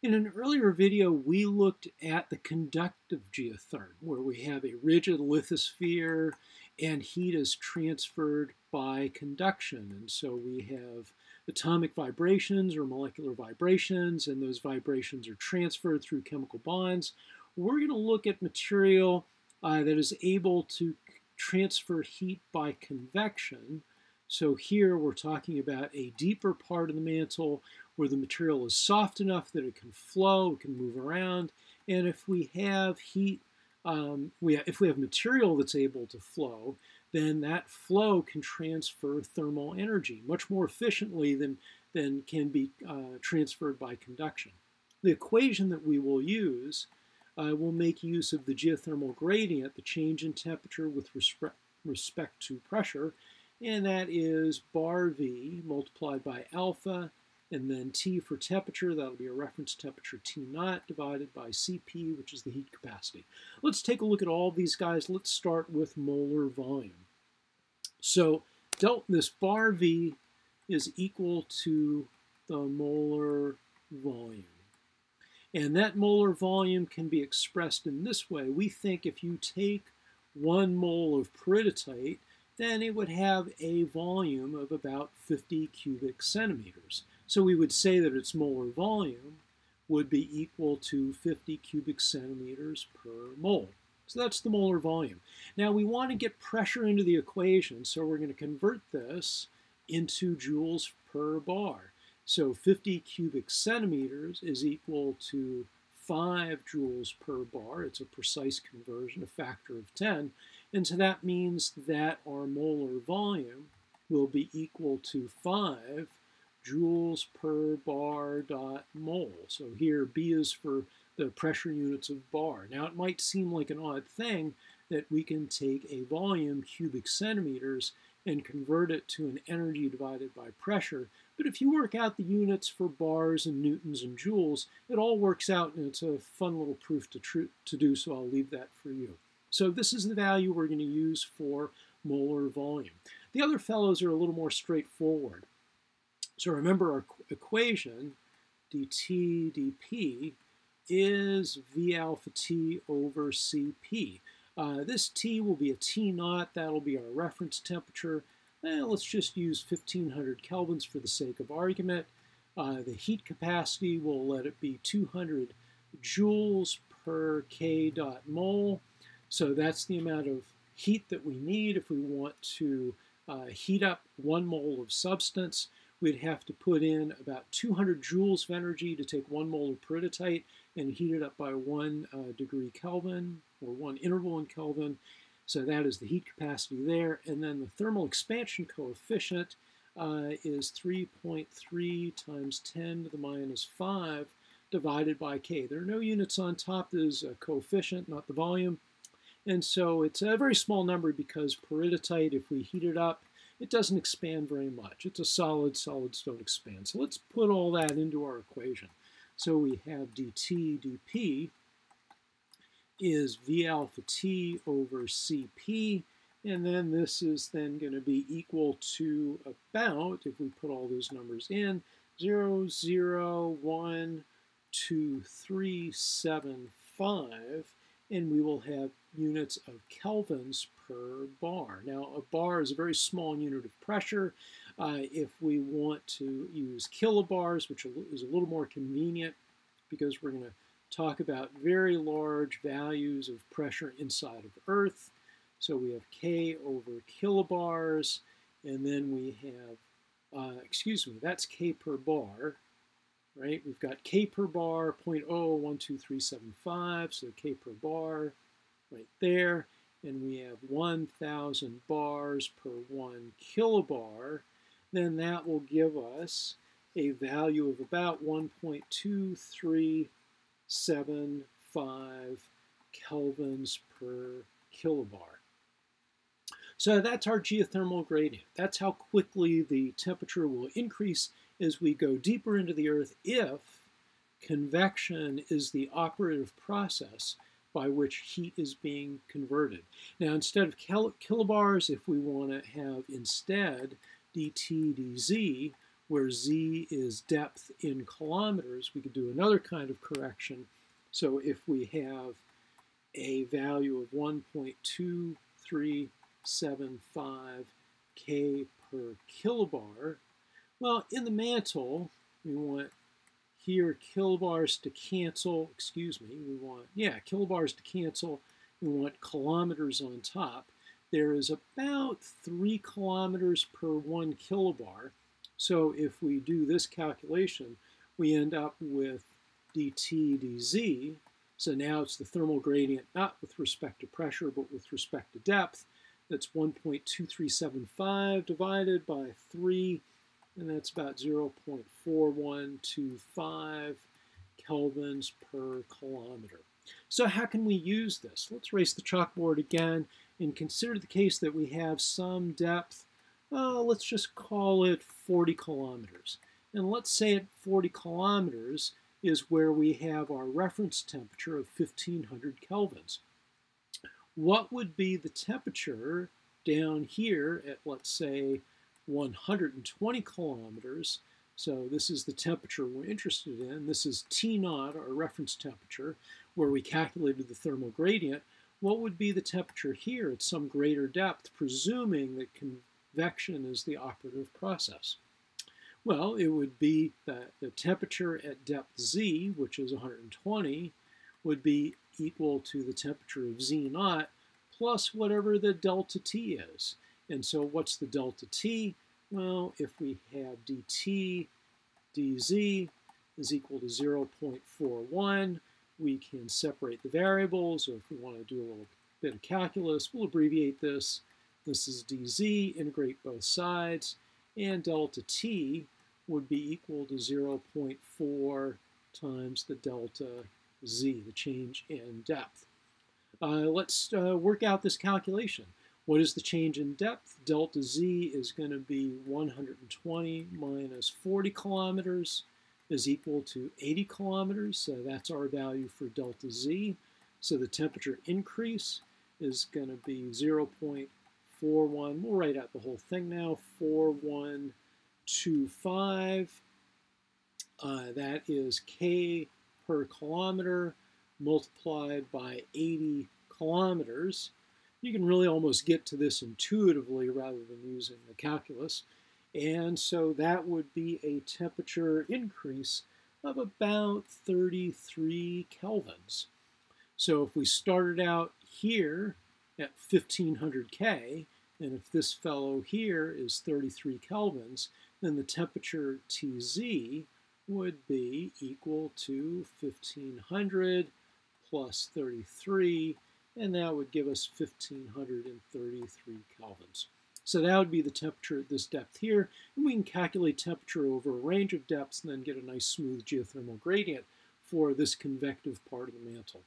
In an earlier video, we looked at the conductive geotherm, where we have a rigid lithosphere and heat is transferred by conduction. And so we have atomic vibrations or molecular vibrations, and those vibrations are transferred through chemical bonds. We're going to look at material that is able to transfer heat by convection. So here we're talking about a deeper part of the mantle where the material is soft enough that it can flow, it can move around, and if we have heat, if we have material that's able to flow, then that flow can transfer thermal energy much more efficiently than can be transferred by conduction. The equation that we will use will make use of the geothermal gradient, the change in temperature with respect to pressure, and that is bar V multiplied by alpha, and then T for temperature, that'll be a reference temperature T naught divided by Cp, which is the heat capacity. Let's take a look at all these guys. Let's start with molar volume. So this bar V is equal to the molar volume. And that molar volume can be expressed in this way. We think if you take 1 mole of peridotite, then it would have a volume of about 50 cubic centimeters. So we would say that its molar volume would be equal to 50 cubic centimeters per mole. So that's the molar volume. Now we want to get pressure into the equation, so we're going to convert this into joules per bar. So 50 cubic centimeters is equal to 5 joules per bar. It's a precise conversion, a factor of 10. And so that means that our molar volume will be equal to 5 joules per bar dot mole. So here B is for the pressure units of bar. Now it might seem like an odd thing that we can take a volume, cubic centimeters, and convert it to an energy divided by pressure. But if you work out the units for bars and newtons and joules, it all works out, and it's a fun little proof to do, so I'll leave that for you. So this is the value we're going to use for molar volume. The other fellows are a little more straightforward. So remember our equation, dt dp, is V alpha T over Cp. This T will be a T naught, that'll be our reference temperature. Let's just use 1500 kelvins for the sake of argument. The heat capacity, we'll let it be 200 joules per K dot mole. So that's the amount of heat that we need if we want to heat up 1 mole of substance. We'd have to put in about 200 joules of energy to take 1 mole of peridotite and heat it up by 1 degree Kelvin, or 1 interval in Kelvin. So that is the heat capacity there. And then the thermal expansion coefficient is 3.3 times 10 to the minus 5 divided by K. There are no units on top. There's a coefficient, not the volume. And so it's a very small number because peridotite, if we heat it up, it doesn't expand very much. It's a solid, solids don't expand. So let's put all that into our equation. So we have dt dp is V alpha T over Cp, and then this is then going to be equal to about, if we put all those numbers in, 0, 0, 1, 2, 3, 7, 5, and we will have units of kelvins per bar. Now, a bar is a very small unit of pressure. If we want to use kilobars, which is a little more convenient because we're going to talk about very large values of pressure inside of Earth. So we have K over kilobars, and then we have, that's K per bar, right? We've got K per bar, 0.012375, so K per bar right there. And we have 1,000 bars per 1 kilobar. Then that will give us a value of about 1.2375 kelvins per kilobar. So that's our geothermal gradient. That's how quickly the temperature will increase as we go deeper into the Earth if convection is the operative process by which heat is being converted. Now, instead of kilobars, if we want to have instead dtdz, where Z is depth in kilometers, we could do another kind of correction. So if we have a value of 1.2375 K per kilobar, well, in the mantle, we want here kilobars to cancel, kilobars to cancel. We want kilometers on top. There is about 3 kilometers per 1 kilobar. So if we do this calculation, we end up with dtdz. So now it's the thermal gradient, not with respect to pressure, but with respect to depth. That's 1.2375 divided by 3, and that's about 0.4125 kelvins per kilometer. So how can we use this? Let's erase the chalkboard again and consider the case that we have some depth. Let's just call it 40 kilometers. And let's say at 40 kilometers is where we have our reference temperature of 1500 kelvins. What would be the temperature down here at, let's say, 120 kilometers? So this is the temperature we're interested in. This is T0, our reference temperature, where we calculated the thermal gradient. What would be the temperature here at some greater depth, presuming that convection is the operative process? Well, it would be that the temperature at depth Z, which is 120, would be equal to the temperature of Z0 plus whatever the delta T is. And so what's the delta T? Well, if we have dt dz is equal to 0.41, we can separate the variables, or if we want to do a little bit of calculus, we'll abbreviate this. This is dz, integrate both sides, and delta T would be equal to 0.4 times the delta Z, the change in depth. Let's work out this calculation. What is the change in depth? Delta Z is going to be 120 minus 40 kilometers is equal to 80 kilometers. So that's our value for delta Z. So the temperature increase is going to be 0.41. We'll write out the whole thing now. 4125. That is K per kilometer multiplied by 80 kilometers. You can really almost get to this intuitively rather than using the calculus. And so that would be a temperature increase of about 33 kelvins. So if we started out here at 1500 K, and if this fellow here is 33 kelvins, then the temperature Tz would be equal to 1500 plus 33, and that would give us 1533 kelvins. So that would be the temperature at this depth here, and we can calculate temperature over a range of depths and then get a nice smooth geothermal gradient for this convective part of the mantle.